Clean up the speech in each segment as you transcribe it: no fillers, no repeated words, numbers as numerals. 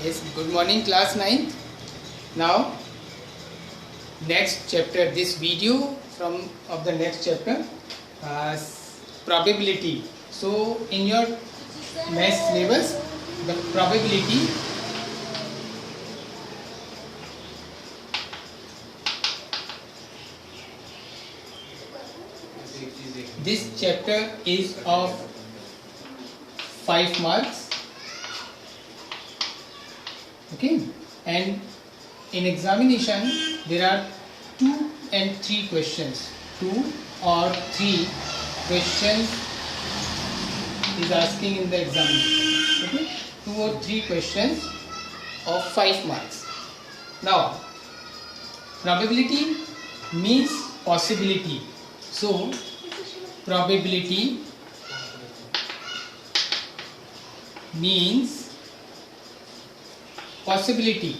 Yes, good morning class 9th. Now next chapter, this video from of the next chapter, probability. So in your math syllabus, the probability this chapter is of 5 marks. Okay, and in examination there are 2 and 3 questions. 2 or 3 questions is asking in the examination. Okay, 2 or 3 questions of 5 marks. Now, probability means possibility. So, probability means possibility.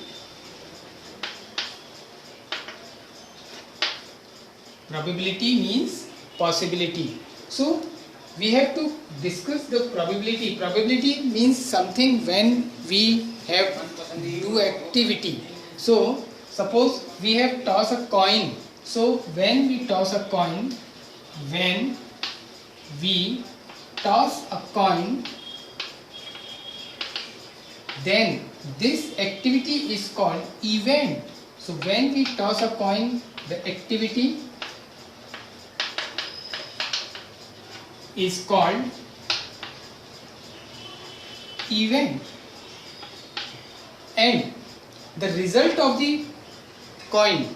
Probability means possibility. So we have to discuss the probability. Probability means something when we have do activity. So suppose we have toss a coin. So when we toss a coin, then this activity is called event. So when we toss a coin, the activity is called event, and the result of the coin,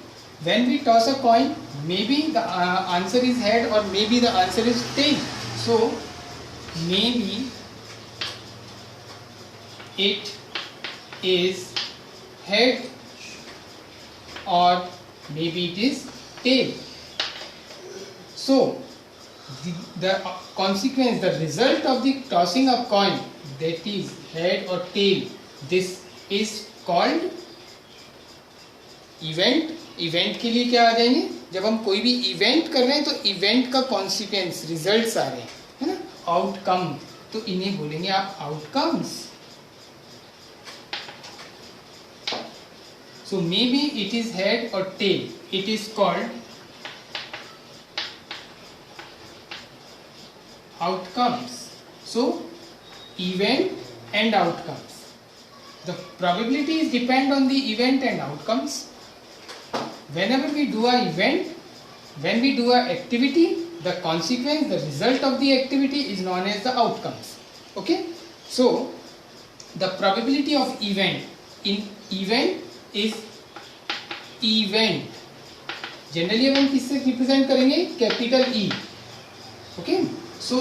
when we toss a coin, maybe the answer is head or maybe the answer is tail. So maybe it is head or maybe it is tail. So the consequence, the result of the tossing a coin, that is head or tail, this is called event. Event के लिए क्या आ जाएंगे, जब हम कोई भी event कर रहे हैं तो इवेंट का कॉन्सिक्वेंस रिजल्ट्स आ रहे हैं, है ना, आउटकम, तो इन्हें बोलेंगे आप outcomes. So maybe it is head or tail. It is called outcomes. So event and outcomes. The probabilities depend on the event and outcomes. Whenever we do an event, when we do an activity, the consequence, the result of the activity is known as the outcomes. Okay? So the probability of event in event is event. Generally हम किससे represent करेंगे, capital E. Okay, so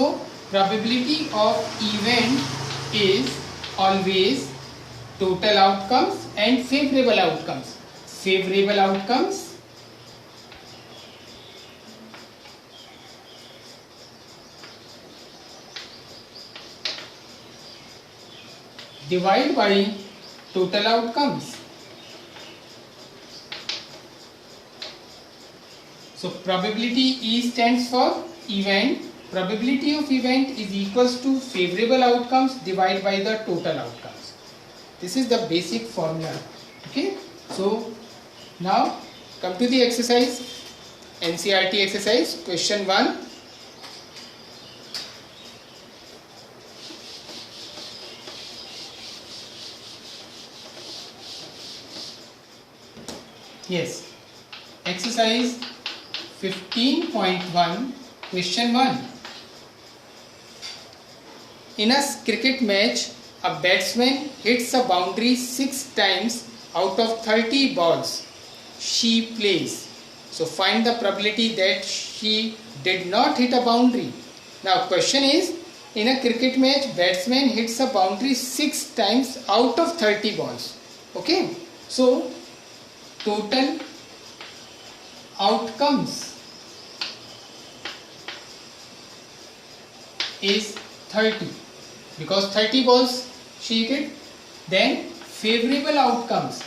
probability of event is always total outcomes and favourable outcomes. Favourable outcomes divide by total outcomes. So probability E stands for event. Probability of event is equals to favorable outcomes divided by the total outcomes. This is the basic formula. Okay. So now come to the exercise, NCERT exercise, question 1. Yes, exercise 15.1, question 1. In a cricket match, a batsman hits a boundary 6 times out of 30 balls she plays. So find the probability that she did not hit a boundary. Now question is, in a cricket match, batsman hits a boundary 6 times out of 30 balls. Okay, so total outcomes is 30 because 30 balls she hit. Then favorable outcomes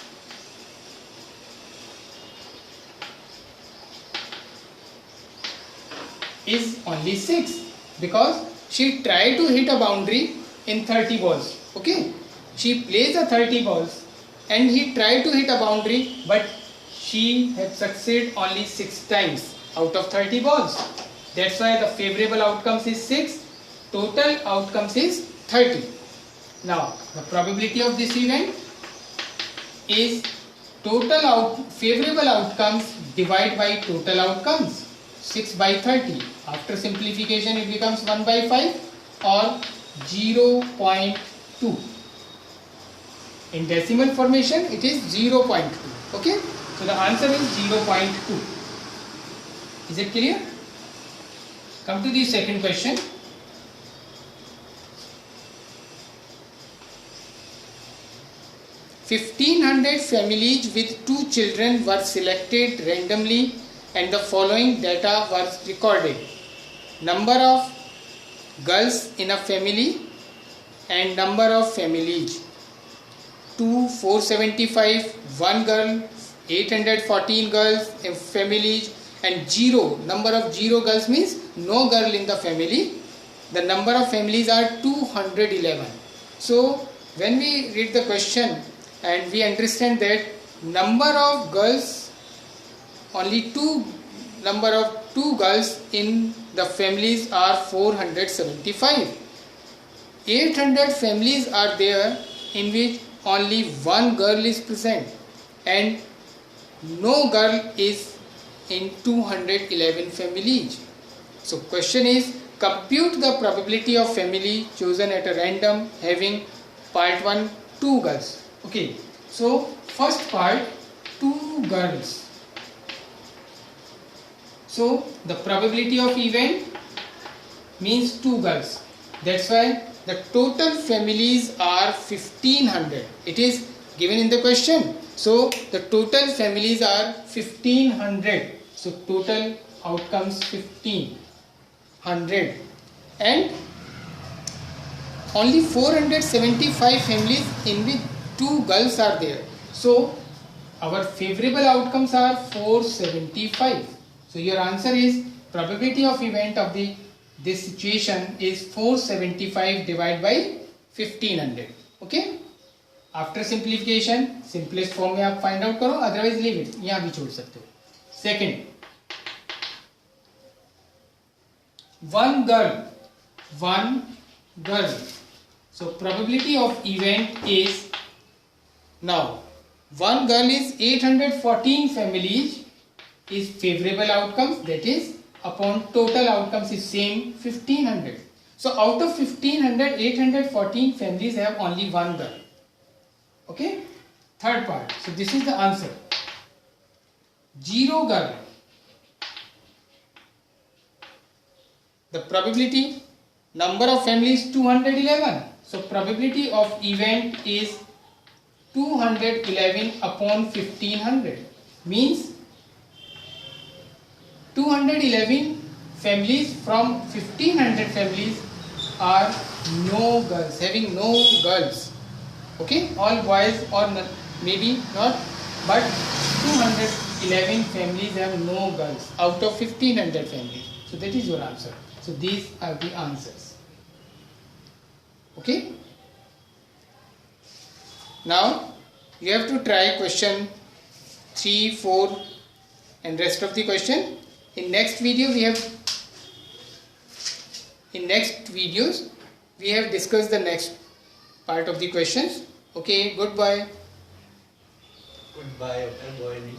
is only 6 because she tried to hit a boundary in 30 balls. Okay, she plays the 30 balls and he tried to hit a boundary, but she had succeeded only 6 times out of 30 balls. That's why the favorable outcomes is 6, total outcomes is 30. Now the probability of this event is favorable outcomes divided by total outcomes, 6 by 30. After simplification it becomes 1 by 5 or 0.2. In decimal formation it is 0.2. Okay, so the answer is 0.2. Is it clear? Come to the second question. "1,500 families with 2 children were selected randomly and the following data was recorded. Number of girls in a family and number of families. 2, 475, 1 girl, 814 girls in families, and 0. Number of 0 girls means no girl in the family. The number of families are 211. So when we read the question and we understand that number of girls, number of 2 girls in the families are 475. 800 families are there in which only 1 girl is present and no girl is in 211 families. So question is, compute the probability of family chosen at a random having part 1 2 girls. Okay, so first part 2 girls. So the probability of event means 2 girls. That's why the total families are 1500. It is given in the question. So the total families are 1500. So total outcomes 1500 and only 475 families in which 2 girls are there. So our favorable outcomes are 475. So your answer is probability of event of this situation is 475 divided by 1500. Okay. After simplification simplest form में आप find out करो, otherwise leave it, यहाँ भी छोड़ सकते हो. Second, 1 girl. So probability of event is, now 1 girl is 814 families is favorable outcomes, that is upon total outcomes is same 1500. So out of 1500, 814 families have only 1 girl. Okay. Third part. So this is the answer. 0 girl. The probability, number of families 211. So probability of event is 211 upon 1500. Means 211 families from 1500 families are no girls, having no girls. Okay, all boys or maybe not, but 211 families have no girls out of 1500 families. So that is your answer. So these are the answers. Okay. Now you have to try question 3, 4 and rest of the question. In next videos we have discussed the next part of the questions. Okay, goodbye. Goodbye, good morning.